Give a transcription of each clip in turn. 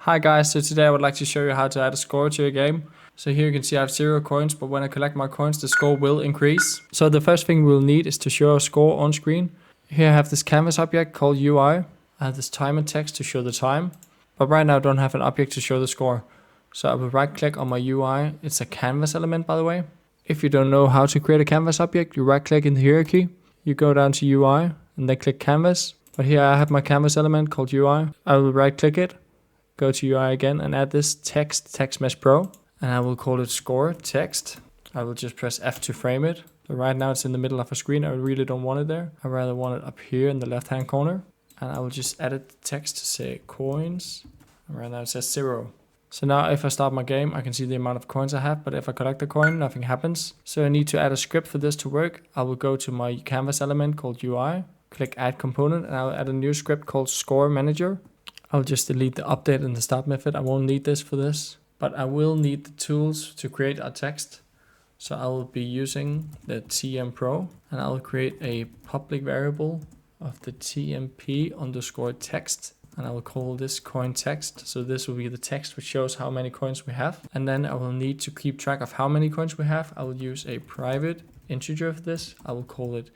Hi guys, so today I would like to show you how to add a score to your game. So here you can see I have 0 coins, but when I collect my coins, the score will increase. So the first thing we'll need is to show a score on screen. Here I have this canvas object called UI. I have this timer text to show the time, but right now I don't have an object to show the score. So I will right click on my UI. It's a canvas element, by the way. If you don't know how to create a canvas object, you right click in the hierarchy. You go down to UI and then click canvas. But here I have my canvas element called UI. I will right click it. Go to UI again and add this text mesh pro, and I will call it score text. I will just press F to frame it. So right now it's in the middle of a screen. I really don't want it there. I rather want it up here in the left hand corner, and I will just edit the text to say coins. And right now it says 0. So now if I start my game, I can see the amount of coins I have, but if I collect a coin, nothing happens. So I need to add a script for this to work. I will go to my canvas element called UI, click add component, and I'll add a new script called ScoreManager. I'll just delete the update and the start method. I won't need this for this, but I will need the tools to create our text. So I will be using the TM Pro, and I'll create a public variable of the TMP underscore text, and I will call this coin text. So this will be the text which shows how many coins we have. And then I will need to keep track of how many coins we have. I will use a private integer of this. I will call it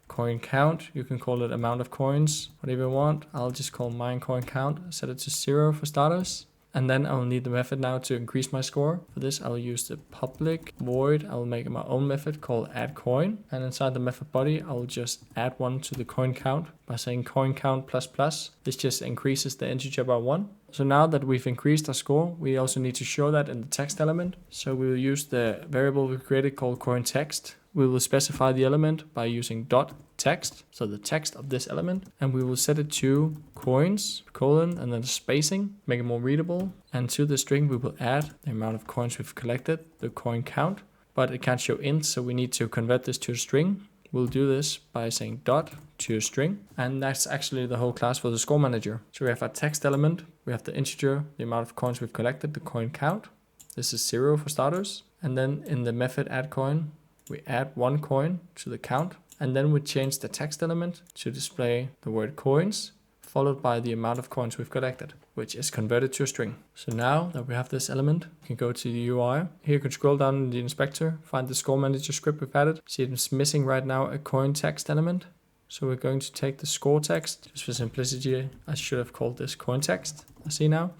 coin count. You can call it amount of coins, whatever you want. I'll just call mine coin count, set it to 0 for starters. And then I'll need the method now to increase my score. For this, I'll use the public void. I'll make my own method called add coin. And inside the method body, I'll just add 1 to the coin count by saying coin count plus plus. This just increases the integer by 1. So now that we've increased our score, we also need to show that in the text element. So we will use the variable we created called coin text. We will specify the element by using dot text, so the text of this element, and we will set it to coins, colon, and then spacing, make it more readable. And to the string, we will add the amount of coins we've collected, the coin count, but it can't show int, so we need to convert this to a string. We'll do this by saying dot to a string, and that's actually the whole class for the score manager. So we have our text element, we have the integer, the amount of coins we've collected, the coin count. This is 0 for starters. And then in the method add coin, we add 1 coin to the count, and then we change the text element to display the word coins, followed by the amount of coins we've collected, which is converted to a string. So now that we have this element, we can go to the UI. Here you can scroll down in the inspector, find the score manager script we've added. See it's missing right now a coin text element. So we're going to take the score text. Just for simplicity, I should have called this coin text. I see now.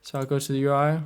So I'll go to the UI,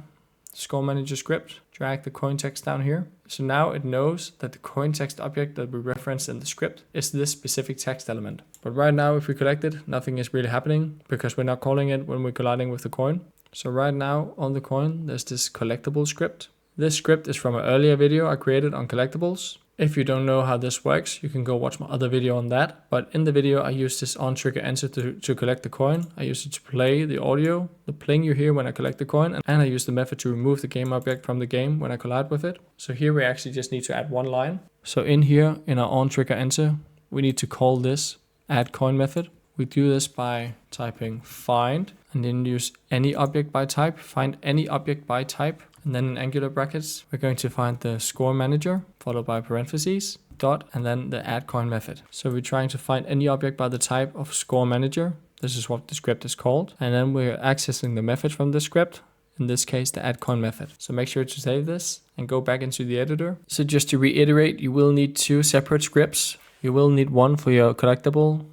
score manager script, drag the coin text down here. So now it knows that the coin text object that we referenced in the script is this specific text element. But right now, if we collect it, nothing is really happening because we're not calling it when we're colliding with the coin. So right now on the coin, there's this collectible script. This script is from an earlier video I created on collectibles. If you don't know how this works, you can go watch my other video on that. But in the video, I used this on trigger enter to collect the coin. I used it to play the audio, the pling you hear when I collect the coin. And I used the method to remove the game object from the game when I collide with it. So here we actually just need to add 1 line. So in here, in our on trigger enter, we need to call this add coin method. We do this by typing find and then use any object by type, find any object by type. And then in angular brackets, we're going to find the score manager, followed by parentheses, dot, and then the add coin method. So we're trying to find any object by the type of score manager. This is what the script is called. And then we're accessing the method from the script, in this case, the add coin method. So make sure to save this and go back into the editor. So just to reiterate, you will need 2 separate scripts. You will need one for your collectible,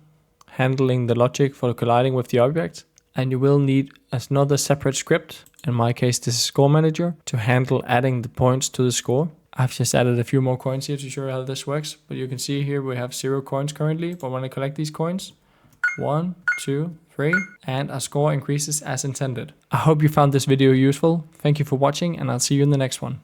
handling the logic for colliding with the object. And you will need another separate script, in my case this is ScoreManager, to handle adding the points to the score. I've just added a few more coins here to show you how this works, but you can see here we have 0 coins currently, but when I collect these coins, 1, 2, 3, and our score increases as intended. I hope you found this video useful. Thank you for watching, and I'll see you in the next one.